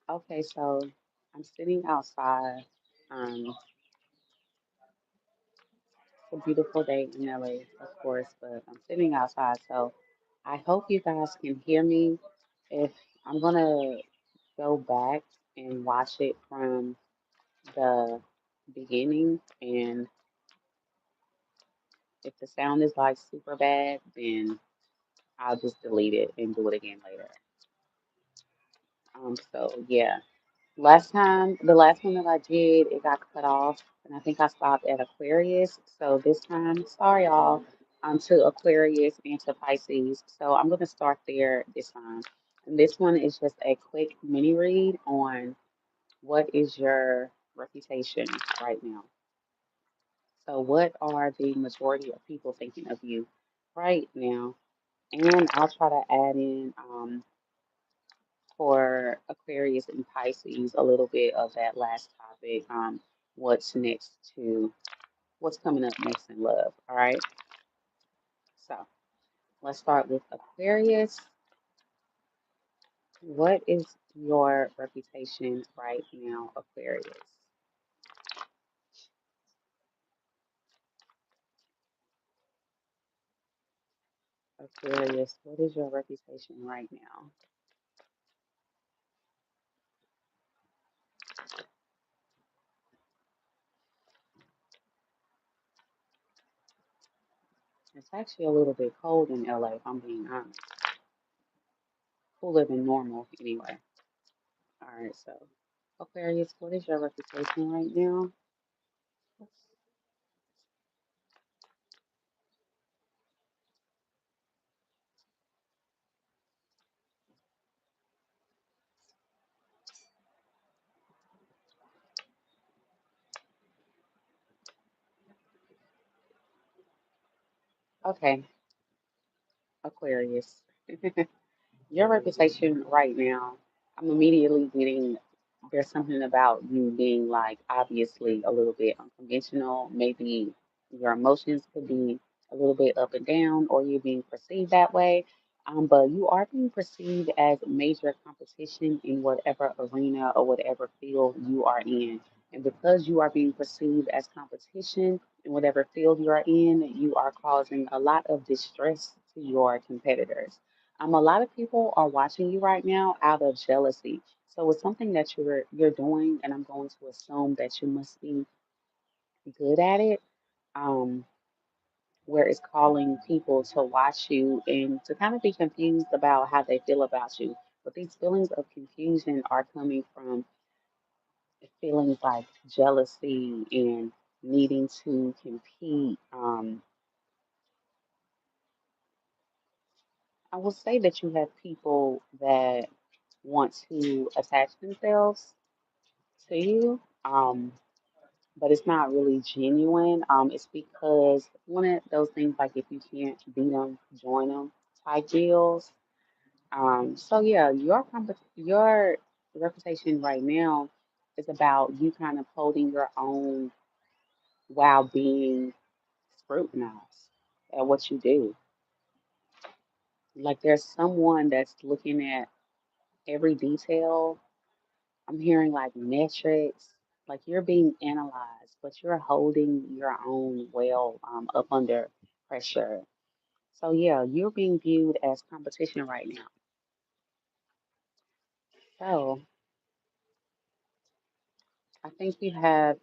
Okay, so I'm sitting outside. It's a beautiful day in LA, of course, but I'm sitting outside. So I hope you guys can hear me. If I'm gonna go back and watch it from the beginning, and if the sound is like super bad, then I'll just delete it and do it again later. So yeah. The last one that I did, it got cut off, and I think I stopped at Aquarius. So this time, sorry y'all, to Aquarius and to Pisces. So I'm gonna start there this time. And this one is just a quick mini read on what is your reputation right now. So what are the majority of people thinking of you right now? And I'll try to add in for Aquarius and Pisces a little bit of that last topic. What's next to what's coming up next in love. All right. So let's start with Aquarius. What is your reputation right now, Aquarius? Aquarius, what is your reputation right now? It's actually a little bit cold in LA, if I'm being honest. Who live in normal anyway. All right, so Aquarius, what is your reputation right now? Okay, Aquarius. Your reputation right now, I'm immediately getting there's something about you being like obviously a little bit unconventional. Maybe your emotions could be a little bit up and down, or you're being perceived that way. But you are being perceived as major competition in whatever arena or whatever field you are in. And because you are being perceived as competition in whatever field you are in, you are causing a lot of distress to your competitors. A lot of people are watching you right now out of jealousy. So it's something that you're doing, and I'm going to assume that you must be good at it. Um, where it's calling people to watch you and to kind of be confused about how they feel about you. But these feelings of confusion are coming from feelings like jealousy and needing to compete. I will say that you have people that want to attach themselves to you, but it's not really genuine. It's because one of those things like if you can't beat them, join them type deals. So yeah, your reputation right now is about you kind of holding your own while being scrutinized at what you do. Like there's someone that's looking at every detail. I'm hearing like metrics, like you're being analyzed, but you're holding your own well up under pressure. So yeah, you're being viewed as competition right now. So I think you have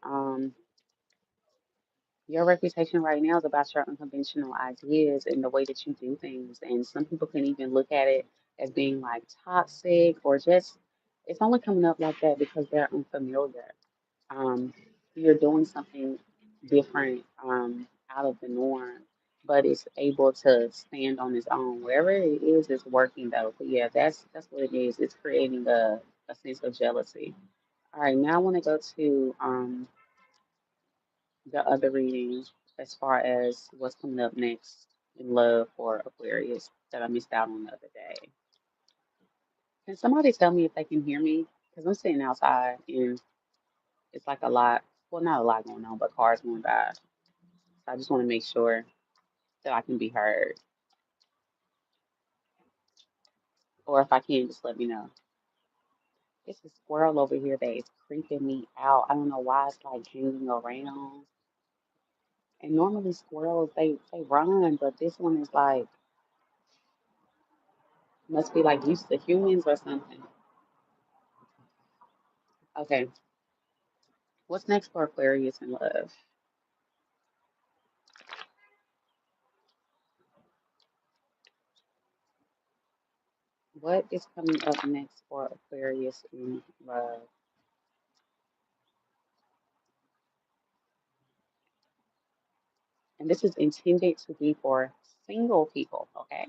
your reputation right now is about your unconventional ideas and the way that you do things. And some people can even look at it as being like toxic or just it's only coming up like that because they're unfamiliar. um, you're doing something different out of the norm, but it's able to stand on its own. Wherever it is, it's working though. But yeah, that's what it is. It's creating a sense of jealousy. All right, now I want to go to the other reading as far as what's coming up next in love for Aquarius that I missed out on the other day. Can somebody tell me if they can hear me? Because I'm sitting outside and it's like a lot. Well, not a lot going on, but cars going by. So I just want to make sure that I can be heard. Or if I can, just let me know. It's a squirrel over here that is creeping me out. I don't know why it's like hanging around. And normally squirrels they run, but this one is like must be like used to humans or something. Okay, what's next for Aquarius in love? What is coming up next for Aquarius in love? And this is intended to be for single people, okay?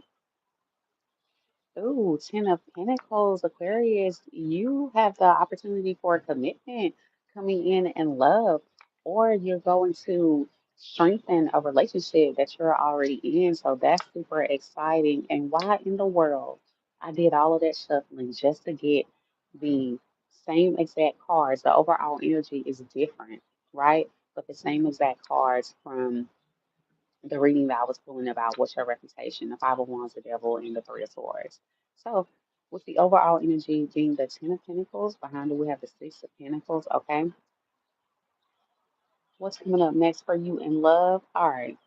Ooh, Ten of Pentacles, Aquarius, you have the opportunity for commitment coming in love, or you're going to strengthen a relationship that you're already in. So that's super exciting. And why in the world I did all of that shuffling just to get the same exact cards. The overall energy is different, right? But the same exact cards from the reading that I was pulling about what's your reputation, the Five of Wands, the Devil, and the Three of Swords. So, with the overall energy being the Ten of Pentacles, behind it we have the Six of Pentacles. Okay, what's coming up next for you in love? All right,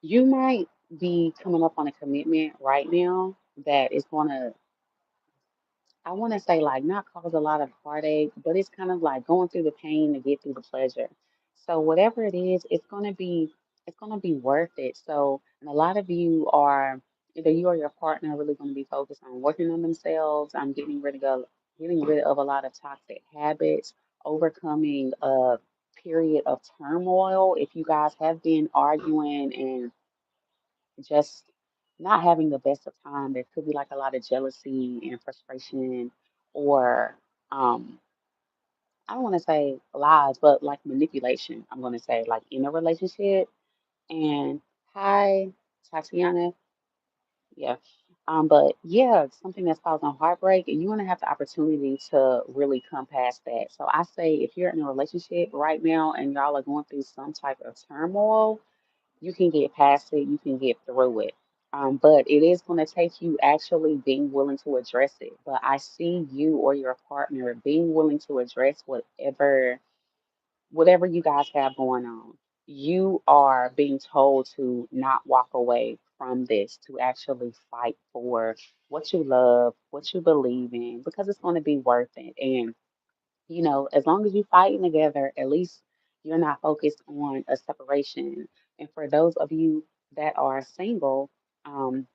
you might be coming up on a commitment right now that is going to I want to say like not cause a lot of heartache, but it's kind of like going through the pain to get through the pleasure. So whatever it is, it's gonna be worth it. So and a lot of you are either you or your partner are really gonna be focused on working on themselves. I'm getting rid of a lot of toxic habits, overcoming a period of turmoil. If you guys have been arguing and just not having the best of time. There could be like a lot of jealousy and frustration, or um, I don't want to say lies, but like manipulation. I'm going to say like in a relationship. And hi, Tatiana. Yeah. But yeah, something that's causing heartbreak, and you want to have the opportunity to really come past that. So I say if you're in a relationship right now and y'all are going through some type of turmoil, you can get past it, you can get through it. But it is going to take you actually being willing to address it. But I see you or your partner being willing to address whatever you guys have going on. You are being told to not walk away from this, to actually fight for what you love, what you believe in, because it's going to be worth it. And as long as you're fighting together, at least you're not focused on a separation. And for those of you that are single, um,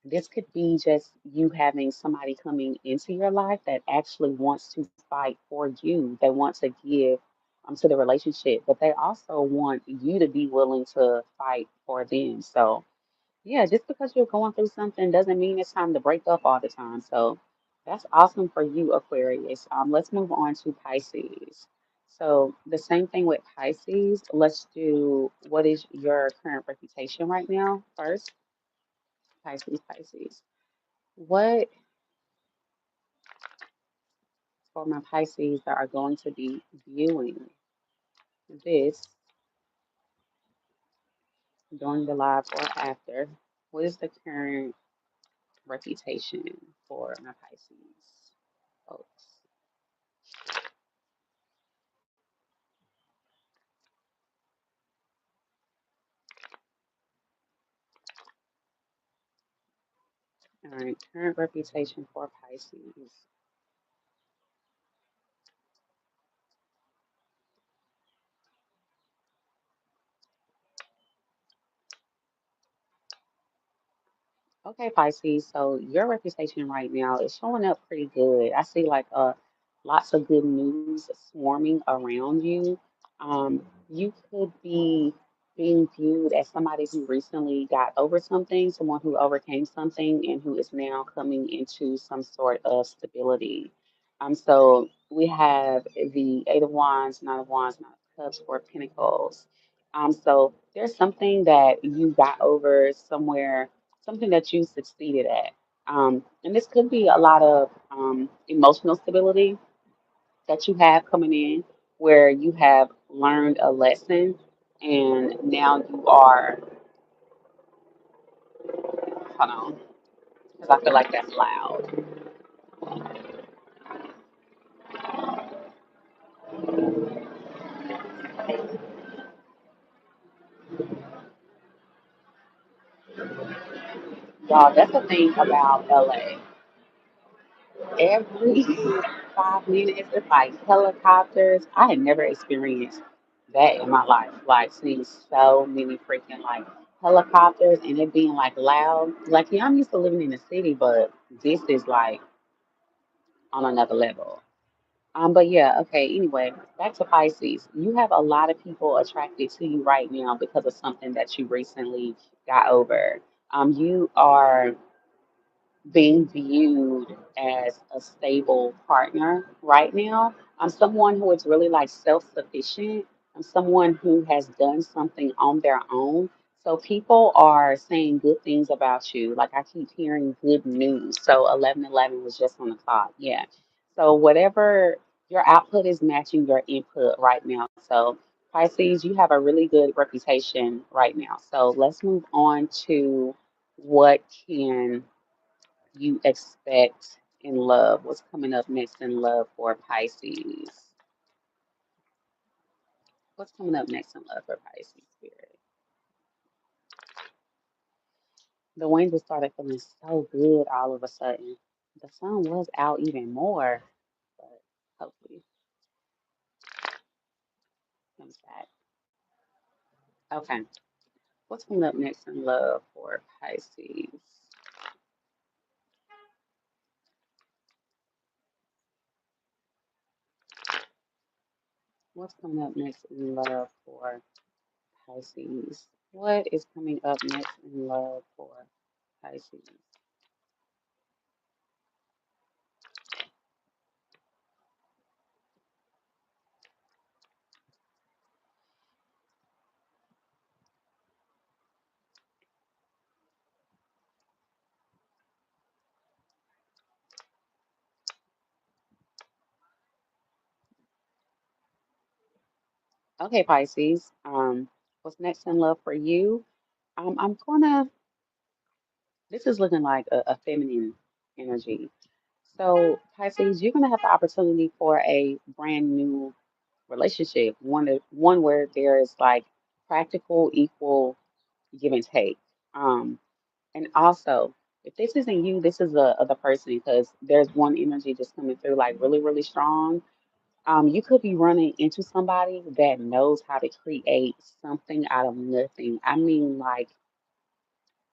this could be just you having somebody coming into your life that actually wants to fight for you. They want to give to the relationship, but they also want you to be willing to fight for them. So yeah, just because you're going through something doesn't mean it's time to break up all the time. So that's awesome for you, Aquarius. Let's move on to Pisces. So the same thing with Pisces. Let's do what is your current reputation right now first? Pisces, Pisces. What for my Pisces that are going to be viewing this during the live or after? What is the current reputation for my Pisces folks? All right, current reputation for Pisces. Okay, Pisces. So your reputation right now is showing up pretty good. I see like lots of good news swarming around you. You could be being viewed as somebody who recently got over something, someone who overcame something, and who is now coming into some sort of stability. So we have the Eight of Wands, Nine of Wands, Nine of Cups, Four of Pentacles. So there's something that you got over somewhere, something that you succeeded at. And this could be a lot of emotional stability that you have coming in, where you have learned a lesson and now you are, hold on, because I feel like that's loud. Y'all, that's the thing about LA. Every 5 minutes, it's like helicopters. I had never experienced that in my life. Like seeing so many freaking like helicopters and it being like loud. Like, yeah, I'm used to living in the city, but this is like on another level. But yeah, okay, anyway, back to Pisces. You have a lot of people attracted to you right now because of something that you recently got over. You are being viewed as a stable partner right now. I'm someone who is really like self-sufficient. I'm someone who has done something on their own. So people are saying good things about you. Like I keep hearing good news. So 1111 was just on the clock. Yeah. So whatever your output is matching your input right now. So Pisces, you have a really good reputation right now. So let's move on to what can you expect in love? What's coming up next in love for Pisces? What's coming up next in love for Pisces spirit? The wind just started feeling so good all of a sudden. The sun was out even more, but hopefully it comes back. Okay. What's coming up next in love for Pisces? What's coming up next in love for Pisces? What is coming up next in love for Pisces? Okay, Pisces. What's next in love for you? I'm gonna. This is looking like a feminine energy. So, Pisces, you're gonna have the opportunity for a brand new relationship, one where there is like practical, equal give and take. Um, and also, if this isn't you, this is the other person because there's one energy just coming through like really, really strong. You could be running into somebody that knows how to create something out of nothing. I mean, like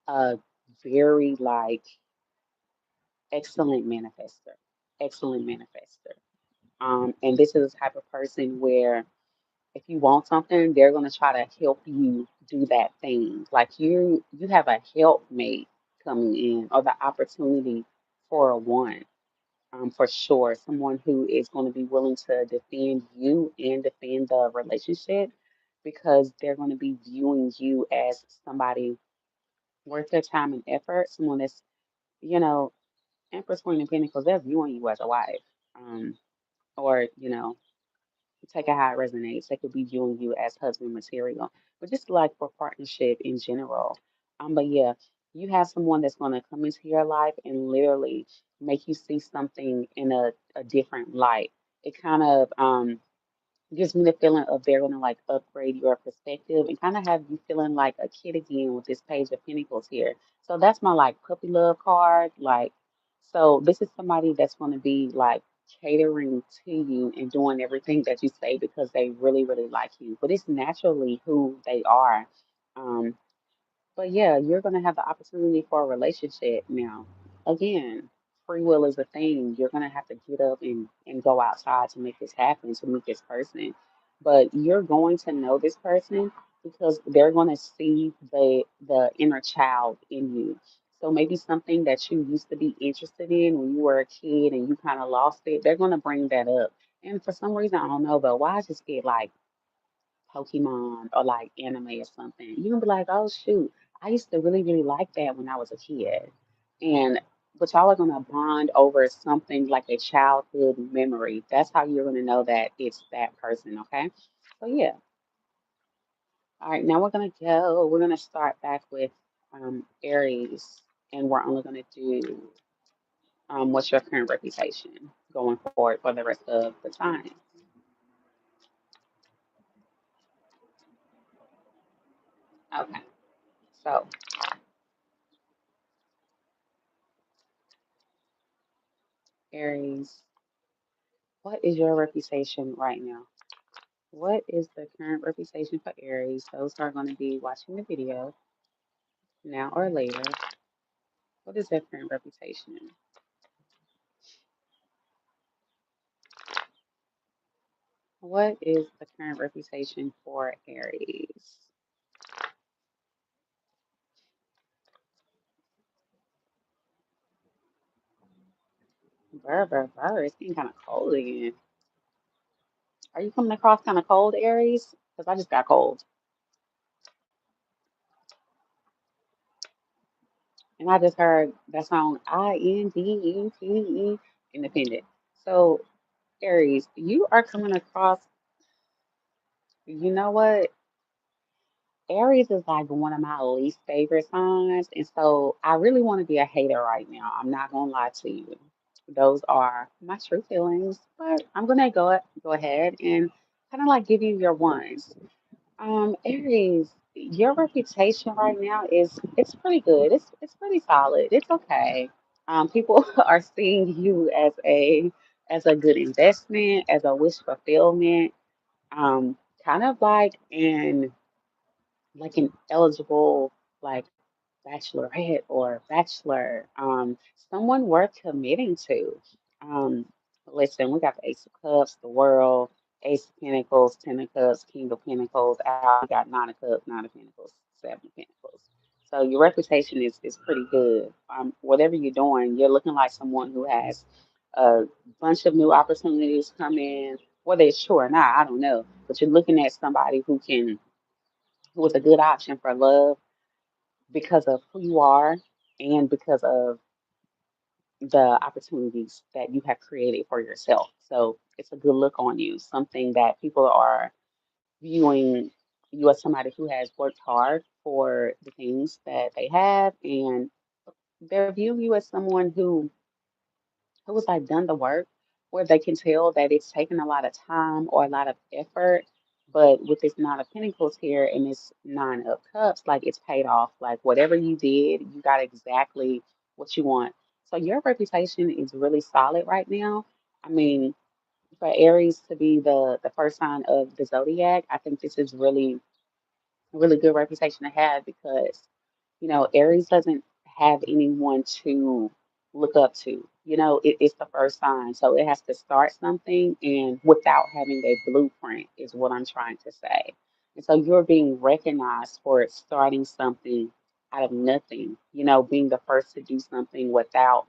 a very like excellent manifester, excellent manifester. And this is the type of person where if you want something, they're gonna try to help you do that thing. Like you have a helpmate coming in or the opportunity for a one. For sure, someone who is going to be willing to defend you and defend the relationship because they're going to be viewing you as somebody worth their time and effort, someone that's, you know, Empress Queen of Pentacles, they're viewing you as a wife. Um, or, take it how it resonates. They could be viewing you as husband material, but just like for partnership in general. But yeah, you have someone that's going to come into your life and literally make you see something in a different light. It kind of gives me the feeling of they're gonna like upgrade your perspective and kind of have you feeling like a kid again with this page of pentacles here. So that's my like puppy love card. Like, so this is somebody that's gonna be like catering to you and doing everything that you say because they really, really like you. But it's naturally who they are. Um, but yeah, you're going to have the opportunity for a relationship now. Again, free will is a thing. You're going to have to get up and go outside to make this happen, to meet this person. But you're going to know this person because they're going to see the inner child in you. So maybe something that you used to be interested in when you were a kid and you kind of lost it, they're going to bring that up. And for some reason, I don't know, but why I just get like Pokemon or like anime or something, you can be like, oh shoot, I used to really, really like that when I was a kid. And but y'all are gonna bond over something like a childhood memory. That's how you're gonna know that it's that person, okay? So yeah. All right, now we're gonna start back with Aries and we're only gonna do What's your current reputation going forward for the rest of the time? Okay, so Aries, what is your reputation right now? What is the current reputation for Aries? Those who are going to be watching the video now or later. What is their current reputation? What is the current reputation for Aries? Brr. It's getting kind of cold again. Are you coming across kind of cold, Aries? Because I just got cold. And I just heard that song Independent. Independent. So, Aries, you are coming across, you know what? Aries is like one of my least favorite signs. And so I really want to be a hater right now. I'm not gonna lie to you. Those are my true feelings. But I'm gonna go ahead and kind of like give you your ones. Aries, your reputation right now is it's pretty good. It's pretty solid. It's okay. People are seeing you as a good investment, as a wish fulfillment, kind of like an eligible like bachelorette or bachelor, someone worth committing to. Um, listen, we got the Ace of Cups, the World, Ace of Pentacles, Ten of Cups, King of Pentacles. Out, we got Nine of Cups, Nine of Pentacles, Seven of Pentacles. So your reputation is pretty good. Whatever you're doing, you're looking like someone who has a bunch of new opportunities come in. Whether it's true or not, I don't know. But you're looking at somebody who is a good option for love because of who you are and because of the opportunities that you have created for yourself. So it's a good look on you, something that people are viewing you as somebody who has worked hard for the things that they have, and they're viewing you as someone who has like done the work, where they can tell that it's taken a lot of time or a lot of effort. But with this Nine of Pentacles here and this Nine of Cups, like it's paid off. Like whatever you did, you got exactly what you want. So your reputation is really solid right now. I mean, for Aries to be the first sign of the zodiac, I think this is really good reputation to have because, you know, Aries doesn't have anyone to look up to. You know, it's the first sign. So it has to start something and without having a blueprint is what I'm trying to say. And so you're being recognized for starting something out of nothing, you know, being the first to do something without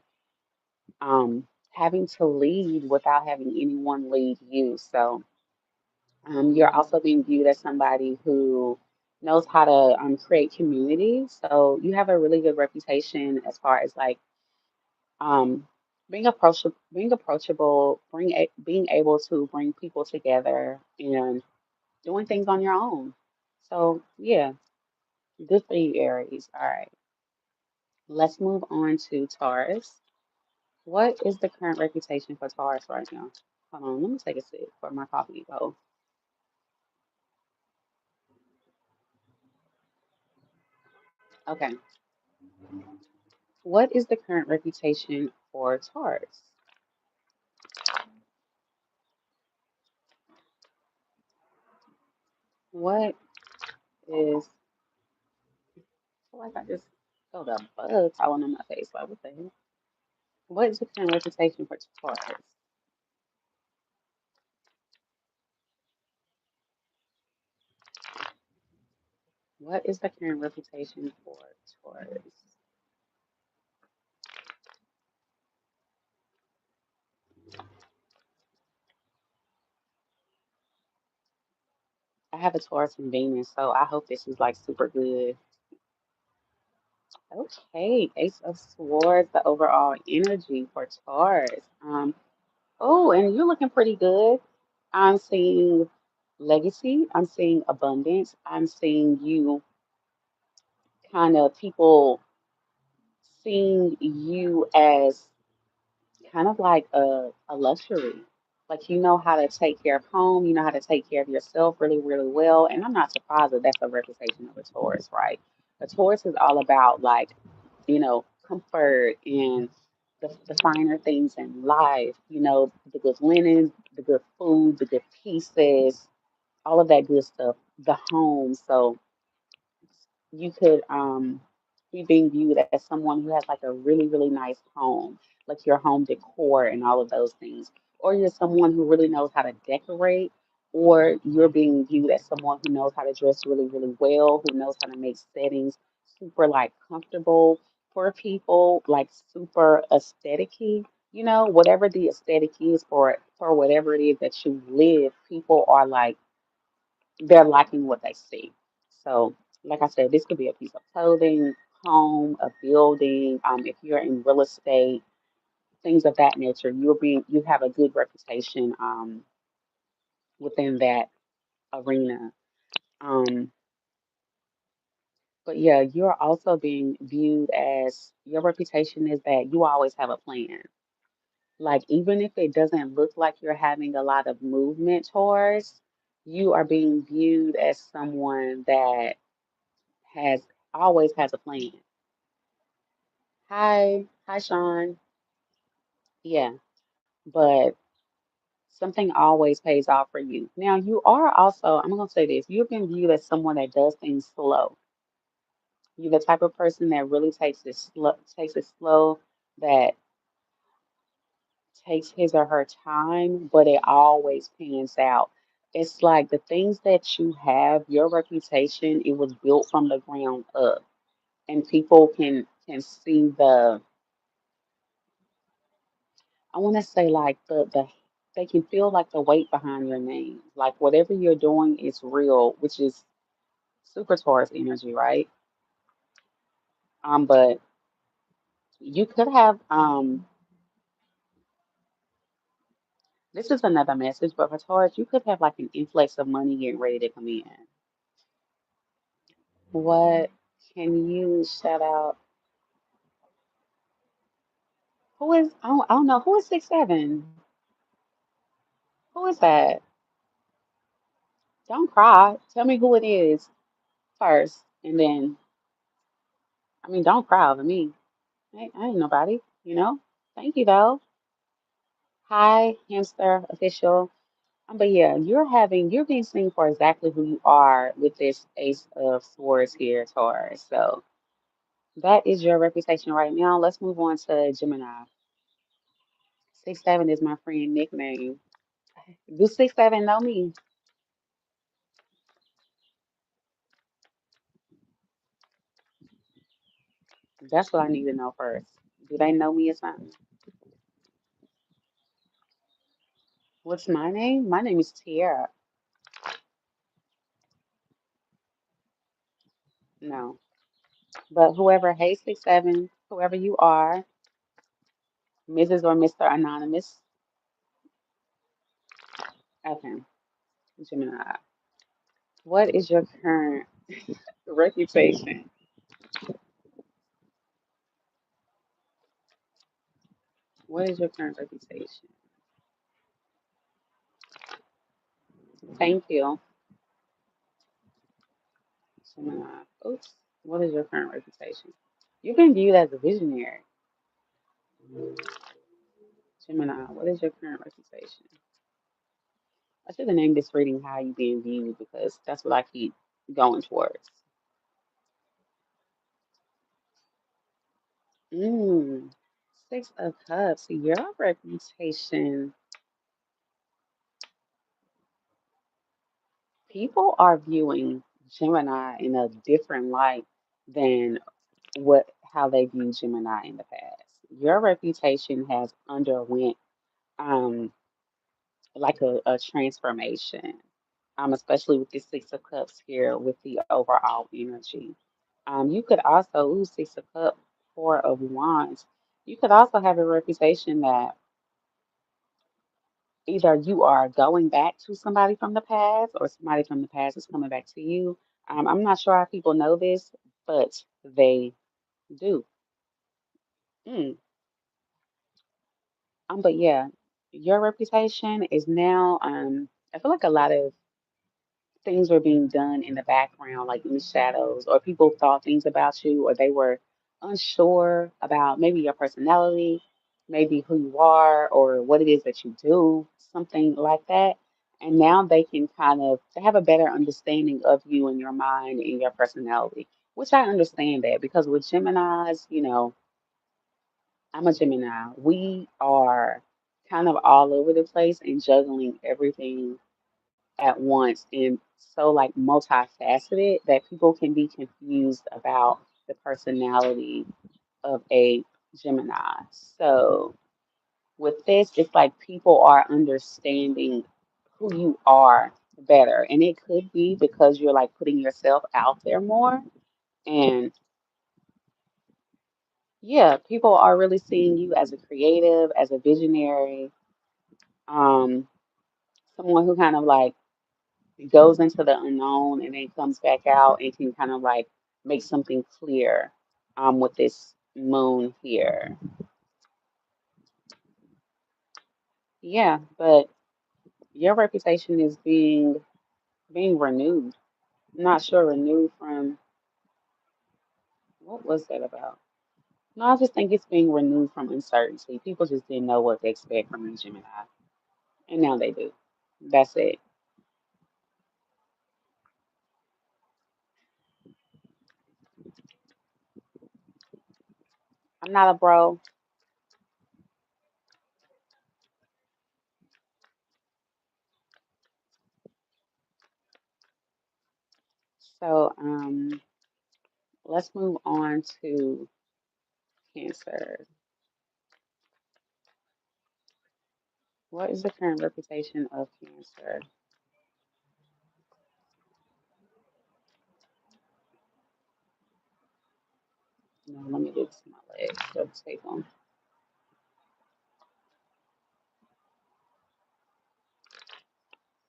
having to lead, without having anyone lead you. So you're also being viewed as somebody who knows how to create community. So you have a really good reputation as far as like um, being able to bring people together and doing things on your own. So yeah, good for you, Aries. All right, let's move on to Taurus. What is the current reputation for Taurus right now? Hold on, let me take a sip for my coffee. Oh, okay. What is the current reputation for Taurus? What is, I feel like I just felt a bug crawling on my face. Like, what the hell? What is the current reputation for Taurus? What is the current reputation for Taurus? I have a Taurus and Venus, so I hope this is like super good. Okay, Ace of Swords, the overall energy for Taurus. Oh, and you're looking pretty good. I'm seeing legacy. I'm seeing abundance. I'm seeing you kind of people seeing you as kind of like a luxury. Like you know how to take care of home, you know how to take care of yourself really, really well. And I'm not surprised that that's a reputation of a Taurus, right? A Taurus is all about like, comfort and the finer things in life, the good linens, the good food, the good pieces, all of that good stuff, the home. So you could be being viewed as someone who has like a really, really nice home, like your home decor and all of those things. Or you're someone who really knows how to decorate, or you're being viewed as someone who knows how to dress really, really well, who knows how to make settings super like comfortable for people, like super aesthetic-y. Whatever the aesthetic is for whatever it is that you live, people are like they're liking what they see. So, like I said, this could be a piece of clothing, home, a building. If you're in real estate, things of that nature, you have a good reputation within that arena. Um, but yeah, you're also being viewed as your reputation is that you always have a plan. Like even if it doesn't look like you're having a lot of movement towards, you are being viewed as someone that has always has a plan. Hi, Sean. Yeah, but something always pays off for you. Now, you are also, I'm going to say this, you've been viewed as someone that does things slow. You're the type of person that really takes it slow, that takes his or her time, but it always pans out. It's like the things that you have, your reputation, it was built from the ground up, and people can see I want to say like they can feel like the weight behind your name. Like whatever you're doing is real, which is super Taurus energy, right? But you could have this is another message, but for Taurus, you could have like an influx of money getting ready to come in. What can you shout out? Who is I don't know who is 6'7"? Who is that? Don't cry. Tell me who it is first, and then don't cry over me. I ain't nobody, you know. Thank you though. Hi, hamster official. But yeah, you're being seen for exactly who you are with this Ace of Swords here, Taurus. So that is your reputation right now. Let's move on to Gemini. 6'7" is my friend nickname. Do 6'7" know me? That's what I need to know first. Do they know me or something? What's my name? My name is Tiara. No. But whoever, hey 6'7", whoever you are, Mrs. or Mr. Anonymous. Okay, Gemini. What is your current reputation? What is your current reputation? Thank you, Gemini. Oops. What is your current reputation? You've been viewed as a visionary. Gemini, what is your current reputation? I should have named this reading How You Being Viewed because that's what I keep going towards. Mm. Six of Cups. Your reputation. People are viewing Gemini in a different light than what how they view Gemini in the past. Your reputation has underwent um like a transformation. Especially with the Six of Cups here with the overall energy. You could also ooh, Six of Cups, Four of Wands. You could also have a reputation that either you are going back to somebody from the past or somebody from the past is coming back to you. I'm not sure how people know this, but they do. Mm. But yeah, your reputation is now, I feel like a lot of things were being done in the background, like in the shadows, or people thought things about you, or they were unsure about maybe your personality, maybe who you are, or what it is that you do, something like that. And now they can kind of they have a better understanding of you and your mind and your personality, which I understand that because with Geminis, I'm a Gemini. We are kind of all over the place and juggling everything at once and so like multifaceted that people can be confused about the personality of a Gemini. So with this, it's like people are understanding who you are better. And it could be because you're like putting yourself out there more. And yeah, people are really seeing you as a creative, as a visionary, um, someone who kind of like goes into the unknown and then comes back out and can kind of like make something clear with this moon here. Yeah, but your reputation is being renewed. I'm not sure renewed from what was that about? No, I just think it's being renewed from uncertainty. People just didn't know what to expect from a Gemini, and now they do. That's it. I'm not a bro, so let's move on to Cancer. What is the current reputation of Cancer? No, let me do this to my legs. Double take them.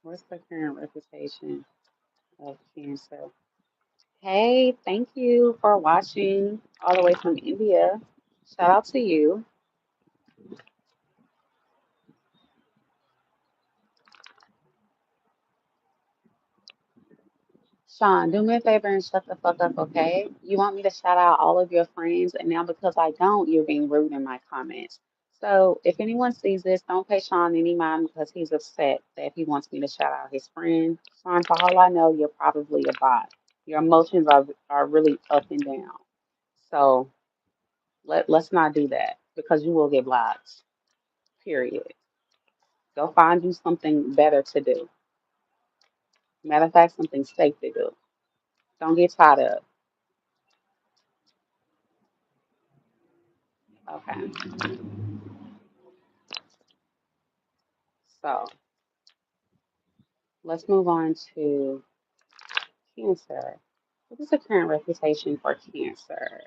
What's the current reputation of Cancer? Hey, thank you for watching all the way from India. Shout out to you. Sean, do me a favor and shut the fuck up, okay? You want me to shout out all of your friends, and now because I don't, you're being rude in my comments. So if anyone sees this, don't pay Sean any mind because he's upset that he wants me to shout out his friend. Sean, for all I know, you're probably a bot. Your emotions are really up and down. So let's not do that because you will get blocked. Period. Go find you something better to do. Matter of fact, something safe to do. Don't get tied up. Okay. So let's move on to Cancer. What is the current reputation for Cancer?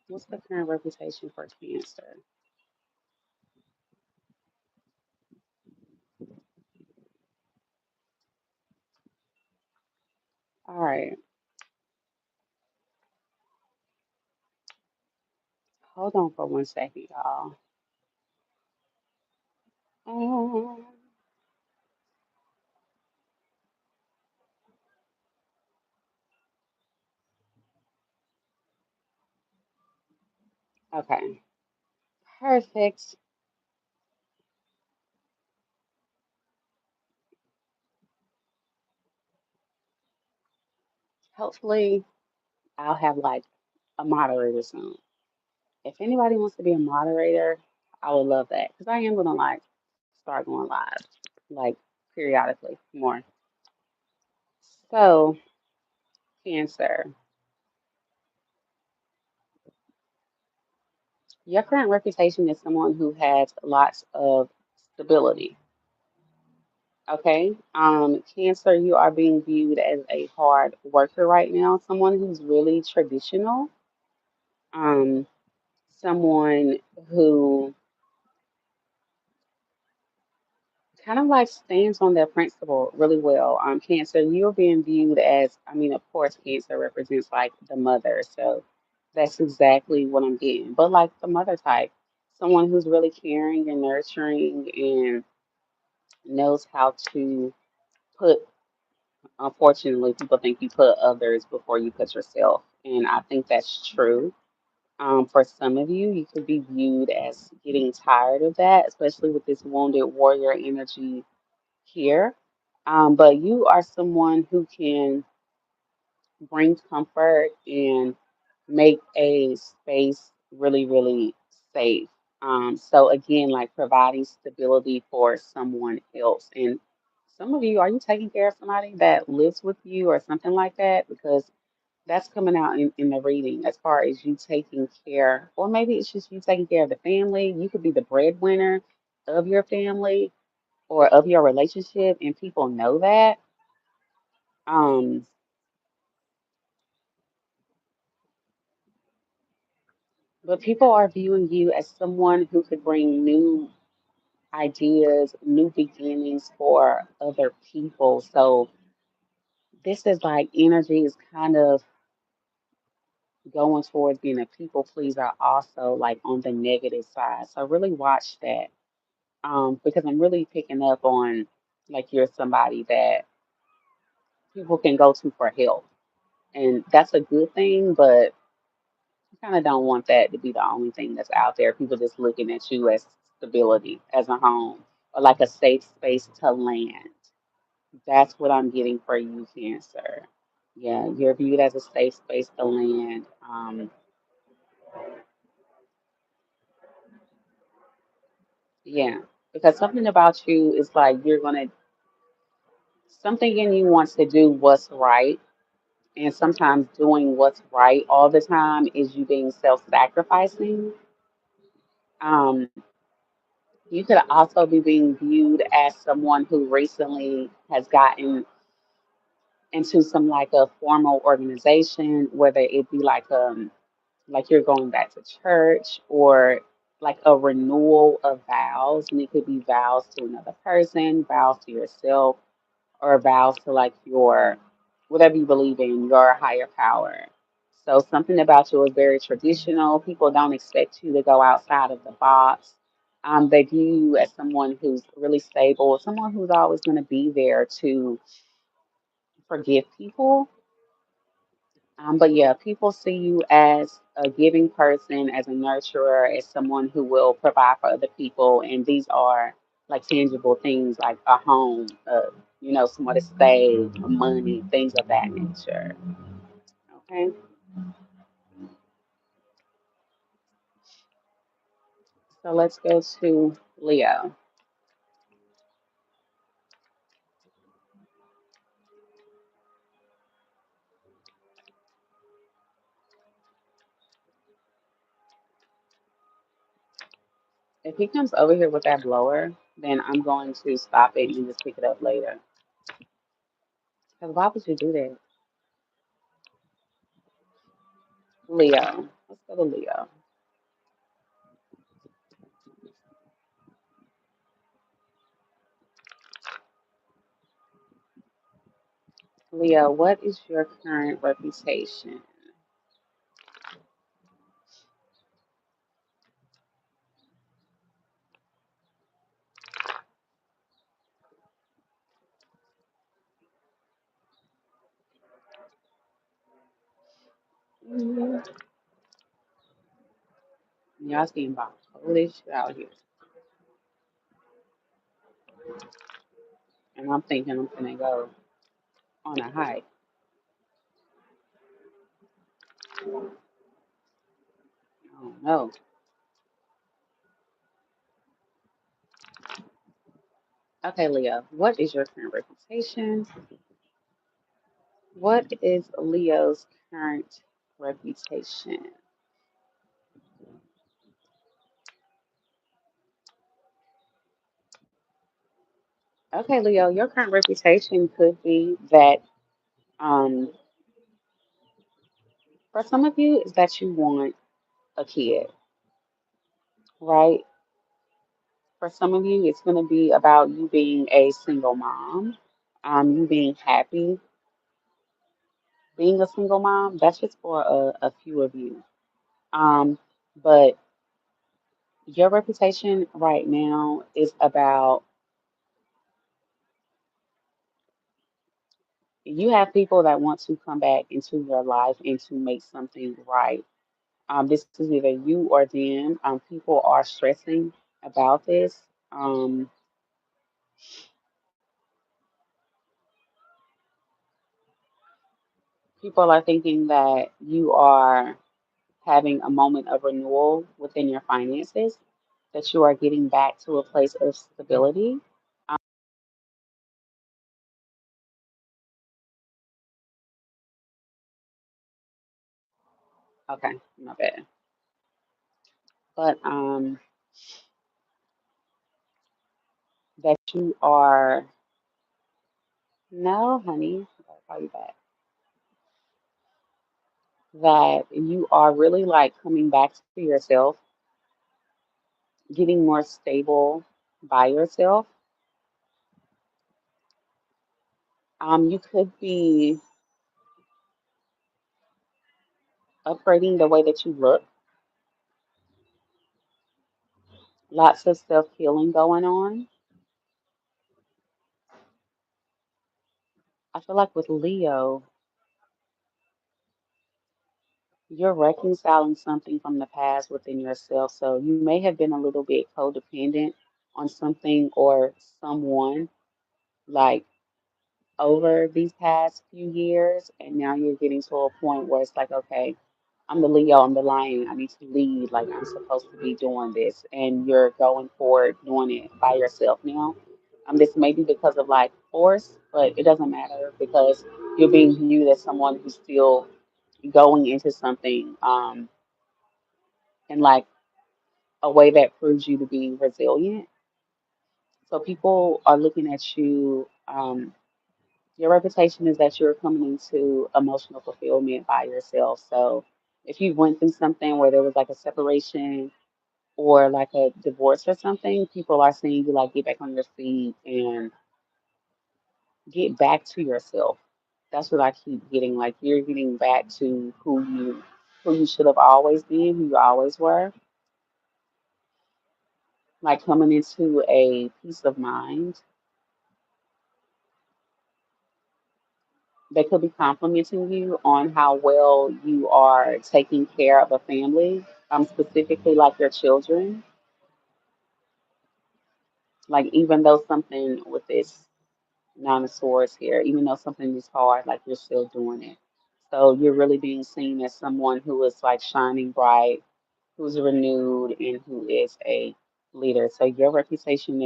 What's the current reputation for Cancer? All right. Hold on for 1 second, y'all. Um, okay. Perfect. Hopefully, I'll have like a moderator soon. If anybody wants to be a moderator, I would love that because I am gonna like start going live like periodically more. So, Cancer, your current reputation is someone who has lots of stability. Okay. Cancer, you are being viewed as a hard worker right now, someone who's really traditional, um, someone who kind of like stands on their principle really well. Cancer, you're being viewed as, I mean, of course, Cancer represents like the mother. So That's exactly what I'm getting. But like the mother type, someone who's really caring and nurturing and knows how to put, unfortunately, people think you put others before you put yourself. And I think that's true. For some of you, you could be viewed as getting tired of that, especially with this wounded warrior energy here. But you are someone who can bring comfort and make a space really, really safe. So again, like providing stability for someone else. And some of you, are you taking care of somebody that lives with you or something like that? Because that's coming out in the reading as far as you taking care, or maybe it's just you taking care of the family. You could be the breadwinner of your family or of your relationship, and people know that. Um, but people are viewing you as someone who could bring new ideas, new beginnings for other people. So this is like energy is kind of going towards being a people pleaser also like on the negative side. So really watch that. Because I'm really picking up on like you're somebody that people can go to for help. And that's a good thing, but you kind of don't want that to be the only thing that's out there. People just looking at you as stability, as a home, or like a safe space to land. That's what I'm getting for you, Cancer. Yeah, you're viewed as a safe space to land. Yeah, because something about you is like you're gonna, something in you wants to do what's right. And sometimes doing what's right all the time is you being self-sacrificing. Um, you could also be being viewed as someone who recently has gotten into some like a formal organization, whether it be like you're going back to church or like a renewal of vows, and it could be vows to another person, vows to yourself, or vows to like your whatever you believe in, your higher power. So something about you is very traditional. People don't expect you to go outside of the box. They view you as someone who's really stable, someone who's always going to be there to forgive people. But yeah, people see you as a giving person, as a nurturer, as someone who will provide for other people. And these are like tangible things like a home, somewhere to stay, money, things of that nature. Okay. So let's go to Leo. If he comes over here with that blower, then I'm going to stop it and just pick it up later. Because why would you do that? Leo. Let's go to Leo. Leo, what is your current reputation? Mhm. Y'all seeing about holy shit out here. And I'm thinking I'm gonna go on a hike. I don't know. Okay, Leo, what is your current reputation? What is Leo's current reputation? Okay, Leo, your current reputation could be that um for some of you is that you want a kid, right? For some of you, it's gonna be about you being a single mom, you being happy being a single mom. That's just for a few of you. Um, but your reputation right now is about you have people that want to come back into your life and to make something right. This is either you or them. People are stressing about this. Um, People are thinking that you are having a moment of renewal within your finances, that you are getting back to a place of stability. Um, okay, my bad. But that you are, no, honey, I'll call you back. That you are really like coming back to yourself, getting more stable by yourself. You could be upgrading the way that you look, lots of self healing going on. I feel like with Leo, you're reconciling something from the past within yourself. So you may have been a little bit codependent on something or someone like over these past few years. And now you're getting to a point where it's like, okay, I'm the Leo, I'm the lion, I need to lead. Like I'm supposed to be doing this. And you're going forward doing it by yourself now. This may be because of like force, but it doesn't matter because you're being viewed as someone who's still going into something in like a way that proves you to be resilient. So people are looking at you. Your reputation is that you're coming into emotional fulfillment by yourself. So if you went through something where there was like a separation or like a divorce or something, people are seeing you like get back on your feet and get back to yourself. That's what I keep getting. Like you're getting back to who you should have always been, who you always were. Like coming into a peace of mind. They could be complimenting you on how well you are taking care of a family, specifically like your children. Like even though something with this Nine of Swords here, even though something is hard, like you're still doing it. So you're really being seen as someone who is like shining bright, who's renewed, and who is a leader. So your reputation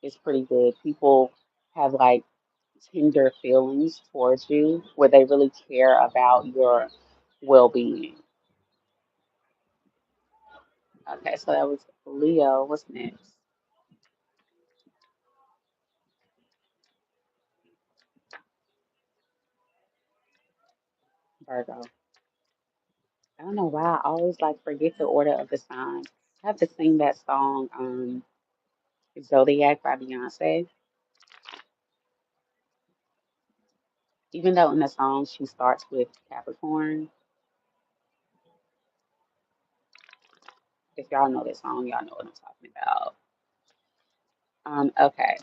is pretty good. People have like tender feelings towards you where they really care about your well-being. Okay, so that was Leo. What's next? Virgo. I don't know why I always like forget the order of the signs. I have to sing that song, Zodiac by Beyonce. Even though in the song she starts with Capricorn. If y'all know this song, y'all know what I'm talking about. Okay.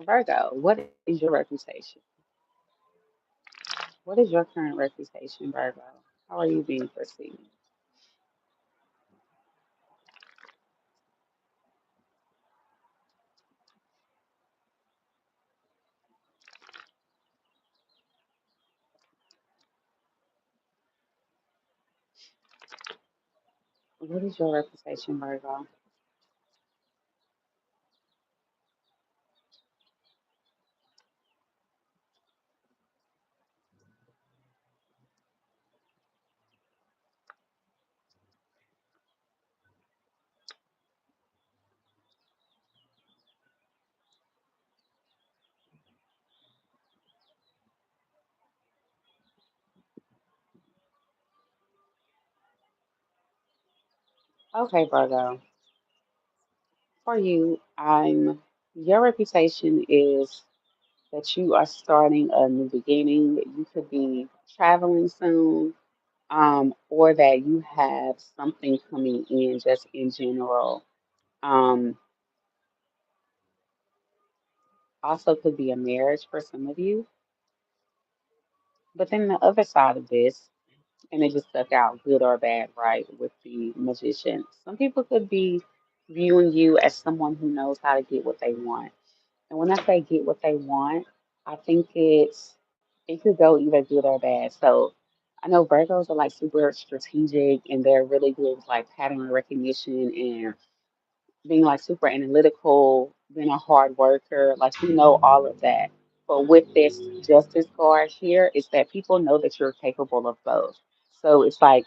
Virgo, what is your reputation? What is your current reputation, Virgo? How are you being perceived? What is your reputation, Virgo? Okay, Virgo. For you, your reputation is that you are starting a new beginning. You could be traveling soon. or that you have something coming in just in general. Um, Also could be a marriage for some of you. But then the other side of this, and it just stuck out good or bad, right, with the magician. Some people could be viewing you as someone who knows how to get what they want. And when I say get what they want, I think it could go either good or bad. So I know Virgos are like super strategic and they're really good with like pattern recognition and being like super analytical, being a hard worker, like you know all of that. But with this justice card here, it's that people know that you're capable of both. So it's like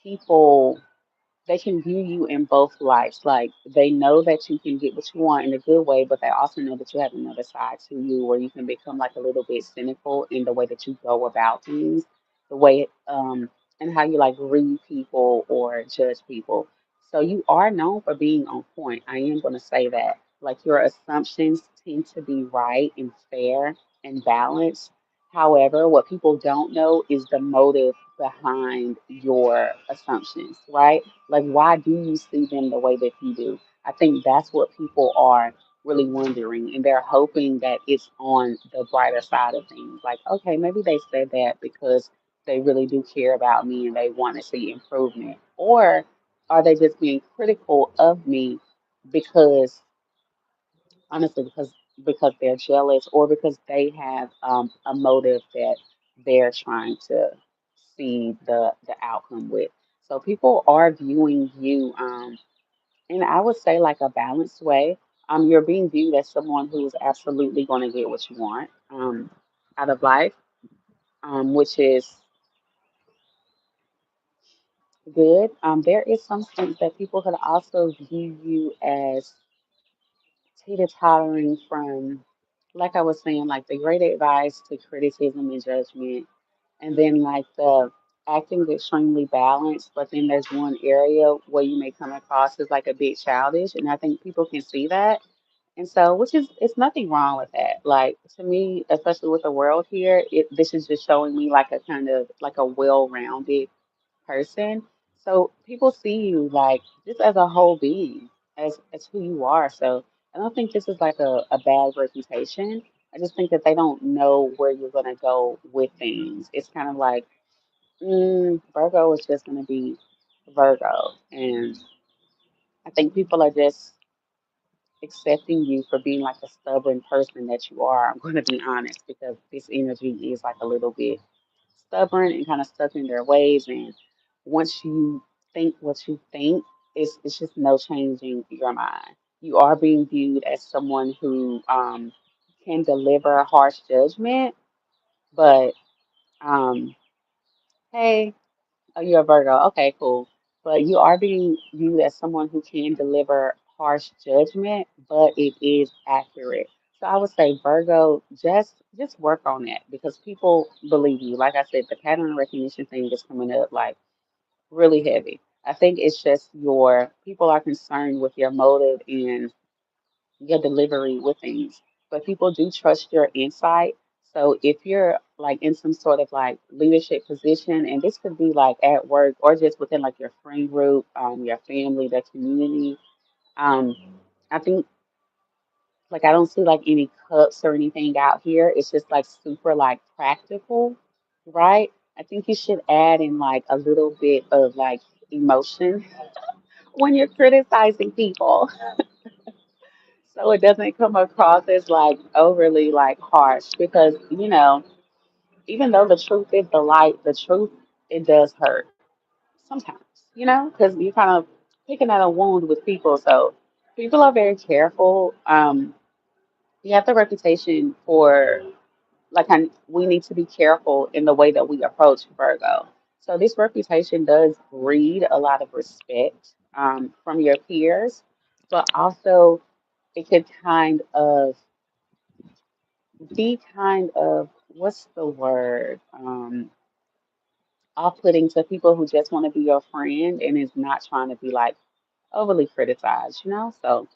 people they can view you in both lights. Like they know that you can get what you want in a good way, but they also know that you have another side to you where you can become like a little bit cynical in the way that you go about things, the way and how you like read people or judge people. So you are known for being on point. I am gonna say that. Like your assumptions tend to be right and fair and balanced. However, what people don't know is the motive behind your assumptions, right? Like, why do you see them the way that you do? I think that's what people are really wondering, and they're hoping that it's on the brighter side of things. Like, okay, maybe they said that because they really do care about me and they want to see improvement. Or are they just being critical of me because honestly because they're jealous or because they have a motive that they're trying to see the outcome with. So people are viewing you in I would say like a balanced way. You're being viewed as someone who is absolutely going to get what you want out of life, which is good. There is some sense that people could also view you as teeter-tottering from, like I was saying, like the great advice to criticism and judgment, and then like the acting extremely balanced, but then there's one area where you may come across as like a bit childish, and I think people can see that. And so, which is, it's nothing wrong with that. Like to me, especially with the world here, this is just showing me like a kind of like a well-rounded person. So people see you like just as a whole being, as who you are. So I don't think this is like a bad reputation. I just think that they don't know where you're gonna go with things. It's kind of like Virgo is just gonna be Virgo, and I think people are just accepting you for being like a stubborn person that you are. I'm gonna be honest because this energy is like a little bit stubborn and kind of stuck in their ways. And once you think what you think, it's just no changing your mind. You are being viewed as someone who can deliver harsh judgment, but hey, oh, you're a Virgo. Okay, cool. But you are being viewed as someone who can deliver harsh judgment, but it is accurate. So I would say Virgo, just work on that because people believe you. Like I said, the pattern recognition thing is coming up like really heavy. I think it's just your people are concerned with your motive and your delivery with things. But people do trust your insight. So if you're like in some sort of like leadership position, and this could be like at work or just within like your friend group, your family, the community, um, I think like I don't see like any cups or anything out here. It's just like super like practical, right? I think you should add in like a little bit of like emotion when you're criticizing people so it doesn't come across as like overly like harsh because even though the truth is the light, the truth it does hurt sometimes, because you're kind of picking at a wound with people. So people are very careful. You have the reputation for we need to be careful in the way that we approach Virgo. So this reputation does breed a lot of respect from your peers, but also it could be kind of what's the word off-putting to people who just want to be your friend and is not trying to be like overly criticized. So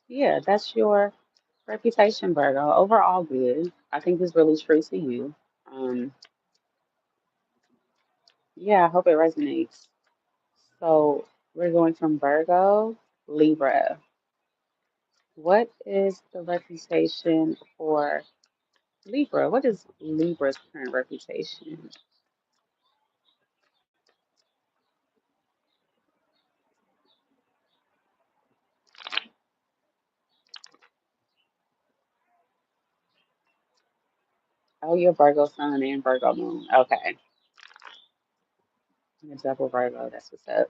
yeah, that's your reputation, Virgo. Overall good. I think it's really true to you. um Yeah, I hope it resonates. So we're going from Virgo, Libra. What is the reputation for Libra? What is Libra's current reputation? Oh, you're Virgo sun and Virgo moon. Okay. I'm a double Virgo. That's what's up.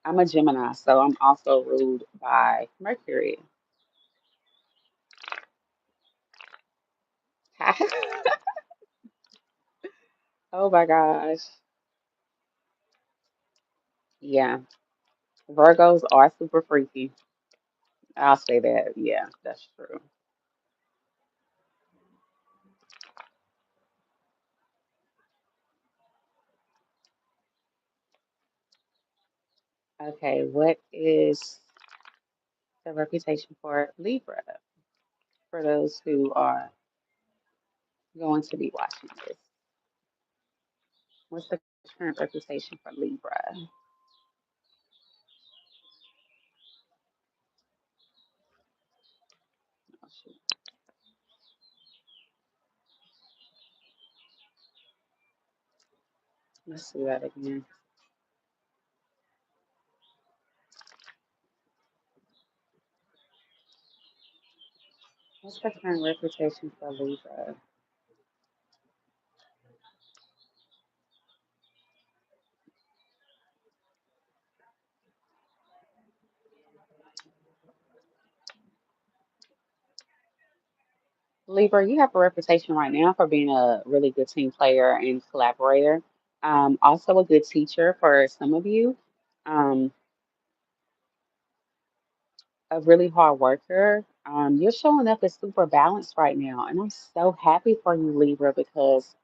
I'm a Gemini, so I'm also ruled by Mercury. Oh my gosh. Yeah. Virgos are super freaky. I'll say that. Yeah, that's true. Okay, what is the reputation for Libra for those who are going to be watching this? What's the current reputation for Libra? Oh, shoot. Let's do that again. What's the current reputation for Libra? Libra, you have a reputation right now for being a really good team player and collaborator. Also a good teacher for some of you. Um, a really hard worker. You're showing up as super balanced right now, and I'm so happy for you, Libra, because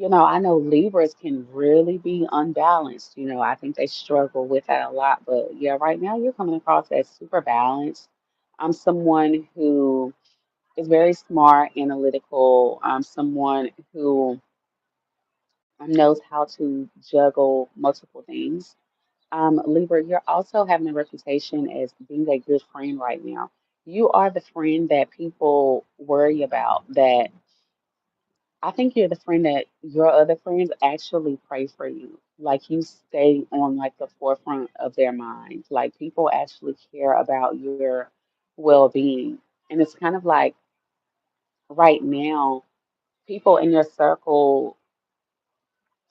I know Libras can really be unbalanced. I think they struggle with that a lot. But yeah, right now you're coming across as super balanced. I'm someone who is very smart, analytical. I'm someone who knows how to juggle multiple things. Libra, you're also having a reputation as being a good friend right now. You are the friend that people worry about, that I think you're the friend that your other friends actually pray for you. Like you stay on like the forefront of their minds. Like people actually care about your well-being. And it's kind of like right now, people in your circle,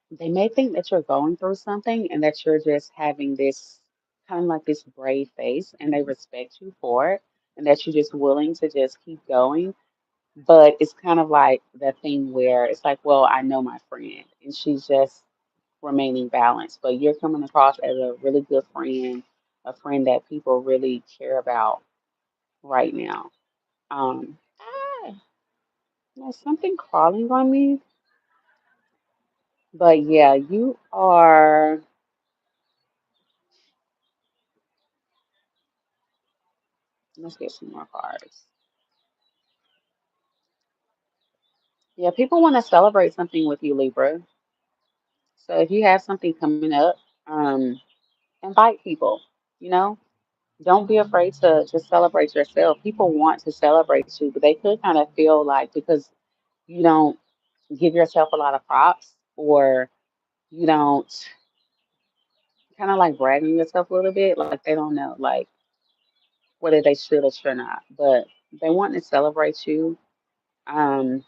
they may think that you're going through something and that you're just having this kind of like this brave face and they respect you for it and that you're just willing to just keep going. But it's kind of like that thing where it's like, well, I know my friend and she's just remaining balanced, but you're coming across as a really good friend, a friend that people really care about right now. Ah, there's something crawling on me, but yeah, you are. Let's get some more cards. Yeah, people want to celebrate something with you, Libra. So if you have something coming up, um, invite people. You know, don't be afraid to celebrate yourself. People want to celebrate you, but they could kind of feel like because you don't give yourself a lot of props or you don't kind of like brag on yourself a little bit, like they don't know like whether they should or should not. But they want to celebrate you. Um,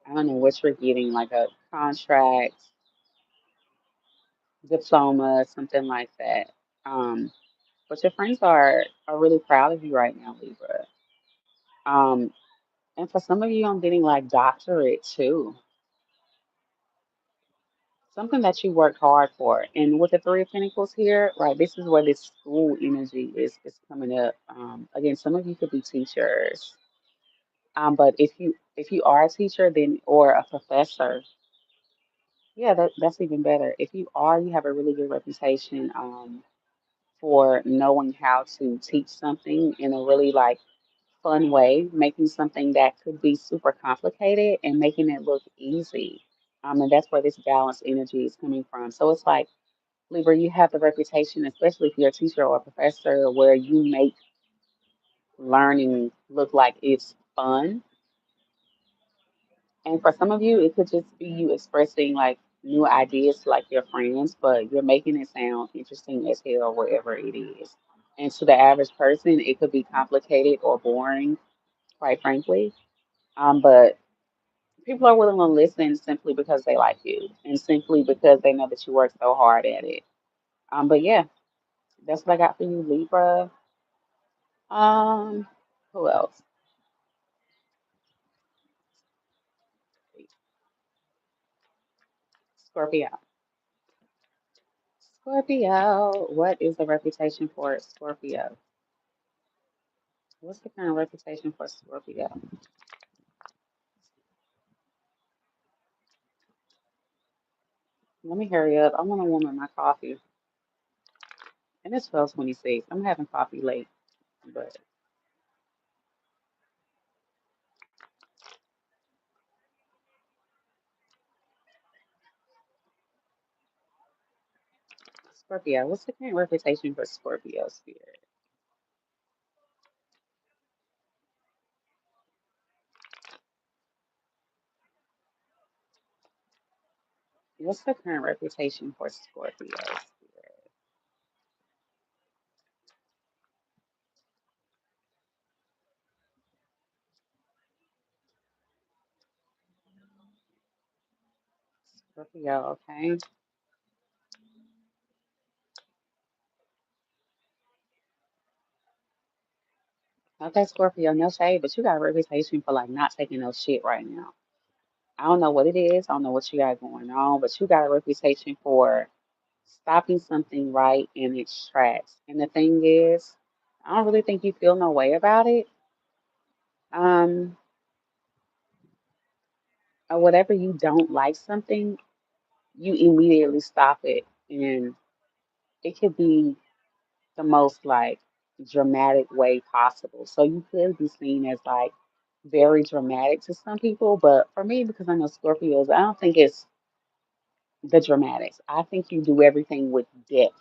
I don't know what you're getting, like a contract, diploma, something like that. Um, but your friends are really proud of you right now, Libra. Um, and for some of you, I'm getting like doctorate too, something that you worked hard for. And with the Three of Pentacles here, right, this is where this school energy is coming up. Again, some of you could be teachers. But if you are a teacher, then or a professor, yeah, that's even better. If you are, you have a really good reputation. For knowing how to teach something in a really like fun way, making something that could be super complicated and making it look easy. And that's where this balanced energy is coming from. So it's like Libra, you have the reputation, especially if you're a teacher or a professor, where you make learning look like it's fun. And for some of you, it could just be you expressing like new ideas to like your friends, but you're making it sound interesting as hell wherever it is. And to the average person, it could be complicated or boring, quite frankly. But people are willing to listen simply because they like you and simply because they know that you work so hard at it. But yeah, that's what I got for you, Libra. Um, who else? Scorpio. Scorpio. What is the reputation for Scorpio? What's the kind of reputation for Scorpio? Let me hurry up. I want to warm up my coffee. And it's 12:26. I'm having coffee late, but Scorpio. What's the current reputation for Scorpio spirit? What's the current reputation for Scorpio spirit? Scorpio, okay. Okay, Scorpio, no shade, but you got a reputation for like not taking no shit right now. I don't know what it is. I don't know what you got going on, but you got a reputation for stopping something right in its tracks. And the thing is, I don't really think you feel no way about it. Um, or whatever you don't like something, you immediately stop it. And it could be the most like dramatic way possible. So you could be seen as like very dramatic to some people, but for me, because I know Scorpios, I don't think it's the dramatics. I think you do everything with depth.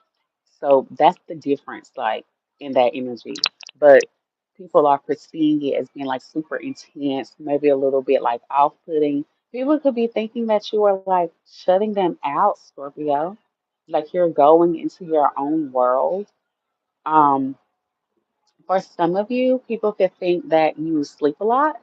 So that's the difference, like in that energy. But people are perceiving it as being like super intense, maybe a little bit like off-putting. People could be thinking that you are like shutting them out, Scorpio. Like you're going into your own world. Um, for some of you, people could think that you sleep a lot,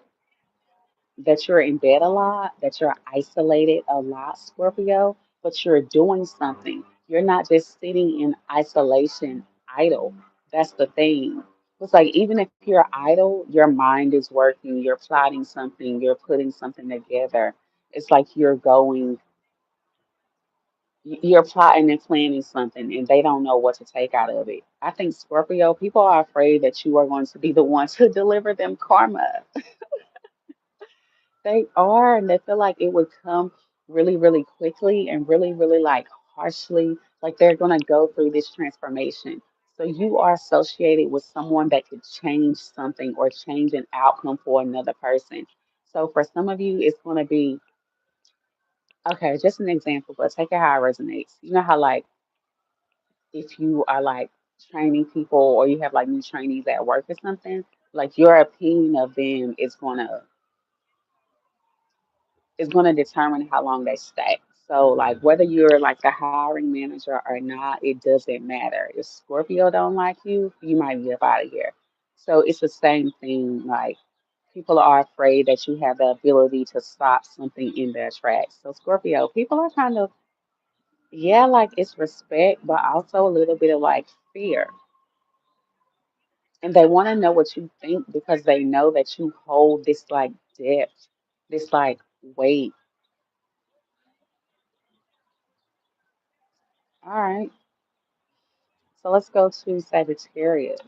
that you're in bed a lot, that you're isolated a lot, Scorpio, but you're doing something. You're not just sitting in isolation idle. That's the thing. It's like even if you're idle, your mind is working, you're plotting something, you're putting something together. It's like you're plotting and planning something and they don't know what to take out of it. I think Scorpio, people are afraid that you are going to be the one to deliver them karma. They are, and they feel like it would come really, really quickly and really, really like harshly. Like they're going to go through this transformation. So you are associated with someone that could change something or change an outcome for another person. So for some of you, it's going to be okay, just an example, but take it how it resonates. You know how, like, if you are like training people or you have like new trainees at work or something, like your opinion of them is going to determine how long they stay. So, like, whether you're like the hiring manager or not, it doesn't matter. If Scorpio don't like you, you might be up out of here. So, it's the same thing. Like, people are afraid that you have the ability to stop something in their tracks. So, Scorpio, people are kind of, yeah, like it's respect, but also a little bit of like fear. And they want to know what you think because they know that you hold this like depth, this like weight. All right. So let's go to Sagittarius.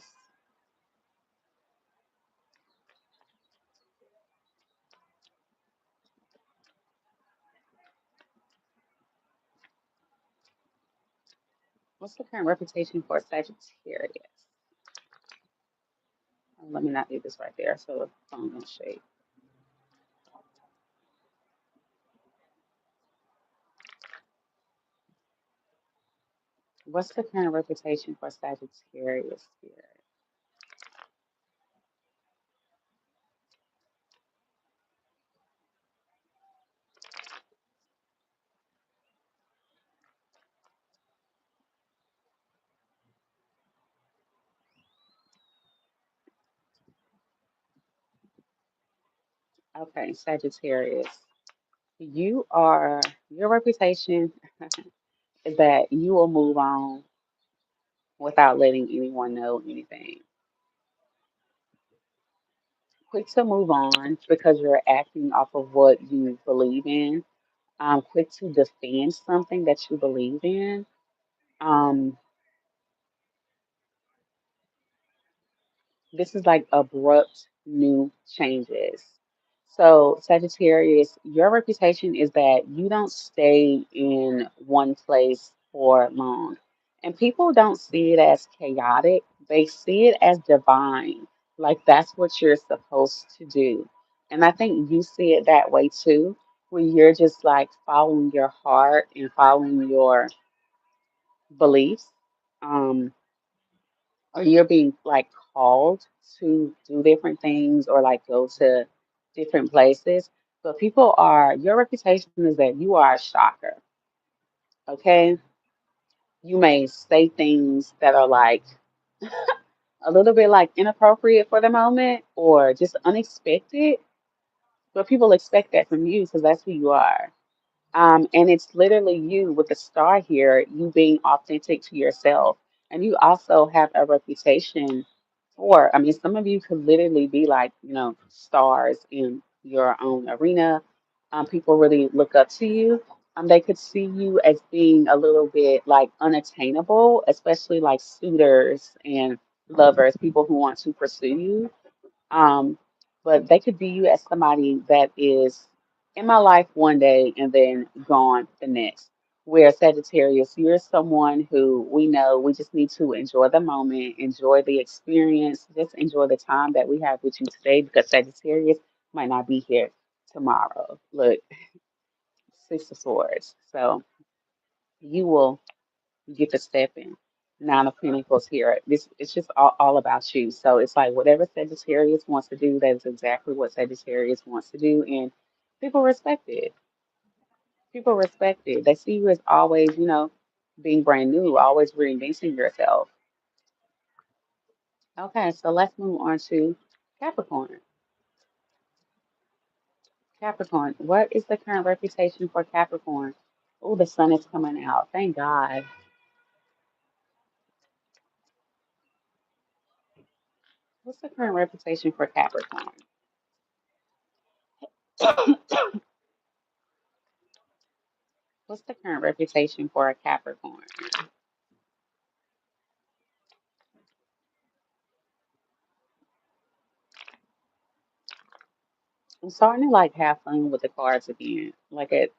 What's the current reputation for Sagittarius? Let me not do this right there so the phone don't shake. What's the current reputation for Sagittarius spirit? Okay, Sagittarius. You are, your reputation is that you will move on without letting anyone know anything. Quick to move on because you're acting off of what you believe in. Quick to defend something that you believe in. Um, this is like abrupt new changes. So, Sagittarius, your reputation is that you don't stay in one place for long. And people don't see it as chaotic, they see it as divine. Like that's what you're supposed to do. And I think you see it that way too, where you're just like following your heart and following your beliefs. Um, or you're being like called to do different things or like go to different places. But people are, your reputation is that you are a shocker, okay? You may say things that are like a little bit like inappropriate for the moment or just unexpected, but people expect that from you because that's who you are. And it's literally you with the star here, you being authentic to yourself. And you also have a reputation for, I mean, some of you could literally be like, stars in your own arena. People really look up to you. They could see you as being a little bit like unattainable, especially like suitors and lovers, people who want to pursue you. Um, but they could view you as somebody that is in my life one day and then gone the next. Where Sagittarius, you're someone who we know we just need to enjoy the moment, enjoy the experience, just enjoy the time that we have with you today because Sagittarius might not be here tomorrow. Look, Six of Swords. So you will get to step in. Nine of Pentacles here. This it's just all about you. So it's like whatever Sagittarius wants to do, that is exactly what Sagittarius wants to do, and people respect it. People respect it. They see you as always, being brand new, always reinventing yourself. Okay, so let's move on to Capricorn. Capricorn, what is the current reputation for Capricorn? Oh, the sun is coming out. Thank God. What's the current reputation for Capricorn? What's the current reputation for a Capricorn? I'm starting to like have fun with the cards again. Like at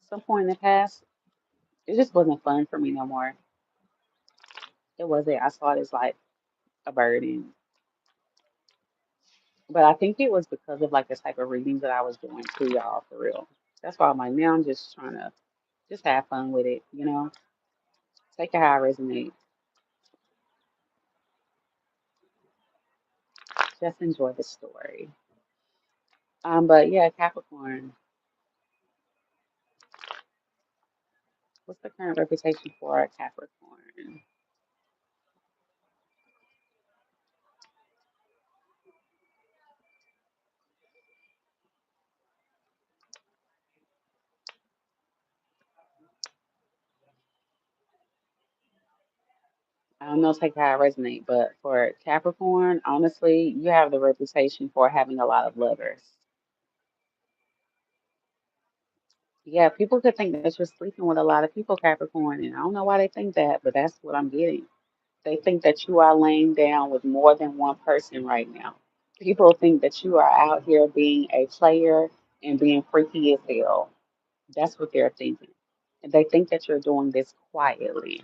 some point in the past, it just wasn't fun for me no more. It wasn't. I saw it as like a burden. But I think it was because of like the type of readings that I was doing to y'all for real. That's why I'm like now I'm just trying to just have fun with it. Take it how it resonates. Just enjoy the story. But yeah, Capricorn. What's the current reputation for a Capricorn? I don't know, take how it resonate, but for Capricorn, honestly, you have the reputation for having a lot of lovers. Yeah, people could think that you're sleeping with a lot of people, Capricorn, and I don't know why they think that, but that's what I'm getting. They think that you are laying down with more than one person right now. People think that you are out here being a player and being freaky as hell. That's what they're thinking. And they think that you're doing this quietly,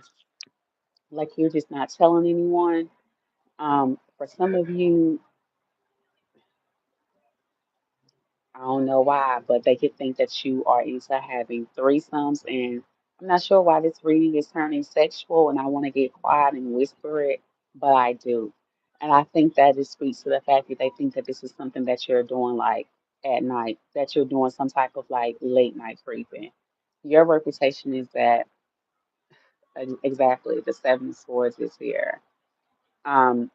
like you're just not telling anyone. For some of you, I don't know why, but they could think that you are into having threesomes. And I I'm not sure why this reading is turning sexual and I want to get quiet and whisper it, but I do. And I think that just speaks to the fact that they think that this is something that you're doing like at night, that you're doing some type of like late night creeping. Your reputation is that exactly the Seven of Swords is here. Um,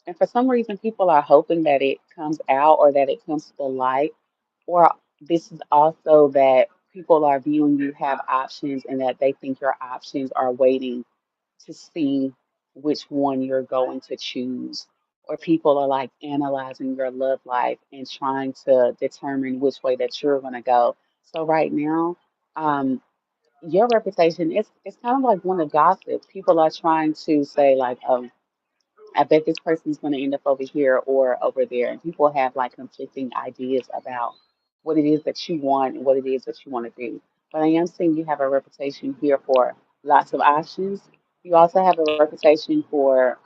and for some reason, people are hoping that it comes out or that it comes to the light. Or this is also that people are viewing you have options and that they think your options are waiting to see which one you're going to choose. Or people are like analyzing your love life and trying to determine which way that you're going to go. So right now, um, your reputation is it's kind of like one of gossip. People are trying to say like, I bet this person's going to end up over here or over there. And people have like conflicting ideas about what it is that you want and what it is that you want to do. But I am seeing you have a reputation here for lots of options. You also have a reputation for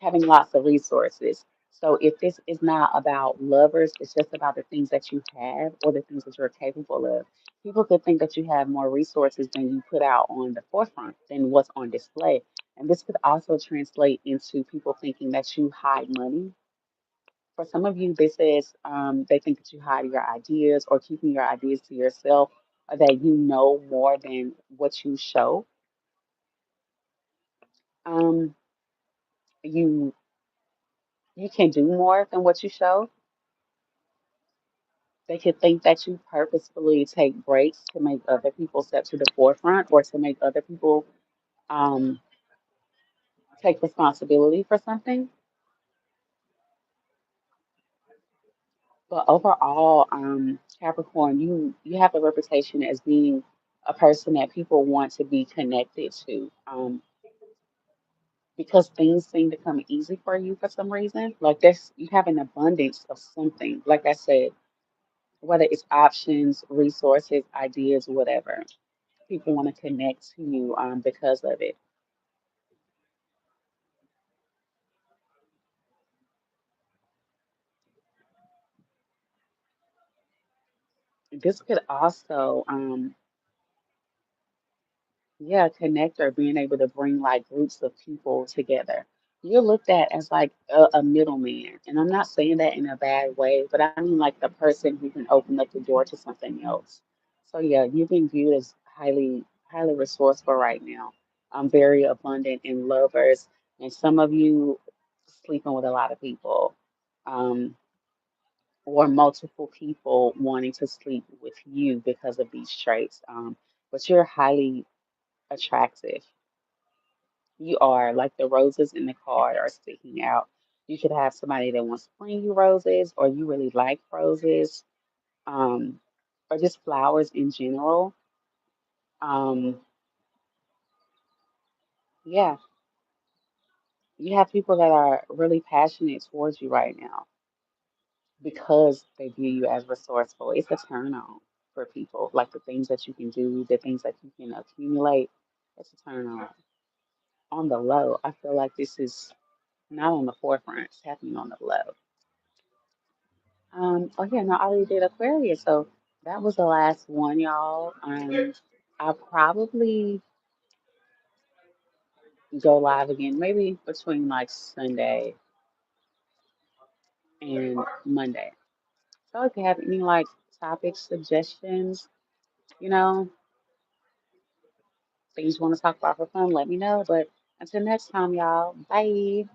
having lots of resources. So if this is not about lovers, it's just about the things that you have or the things that you're capable of. People could think that you have more resources than you put out on the forefront than what's on display. And this could also translate into people thinking that you hide money. For some of you, this is they think that you hide your ideas or keeping your ideas to yourself, or that you know more than what you show. Um, you you can do more than what you show. They could think that you purposefully take breaks to make other people step to the forefront or to make other people um, take responsibility for something. But overall, Capricorn, you have a reputation as being a person that people want to be connected to, because things seem to come easy for you for some reason. Like there's you have an abundance of something. Like I said, whether it's options, resources, ideas, whatever, people want to connect to you because of it. This could also yeah, connector, being able to bring like groups of people together. You're looked at as like a middleman. And I'm not saying that in a bad way, but I mean like the person who can open up the door to something else. So yeah, you're being viewed as highly resourceful right now. I'm very abundant in lovers, and some of you sleeping with a lot of people, um, or multiple people wanting to sleep with you because of these traits. But you're highly attractive. You are like the roses in the card are sticking out. You could have somebody that wants to bring you roses, or you really like roses, um, or just flowers in general. Um, yeah, you have people that are really passionate towards you right now because they view you as resourceful. It's a turn on for people. Like the things that you can do, the things that you can accumulate. It's a turn on. On the low, I feel like this is not on the forefront. It's happening on the low. Oh yeah, no, I already did Aquarius, so that was the last one, y'all. I'll probably go live again, maybe between like Sunday and Monday. So if you have any like topic suggestions, you know, things you want to talk about for fun, let me know. But until next time, y'all, bye.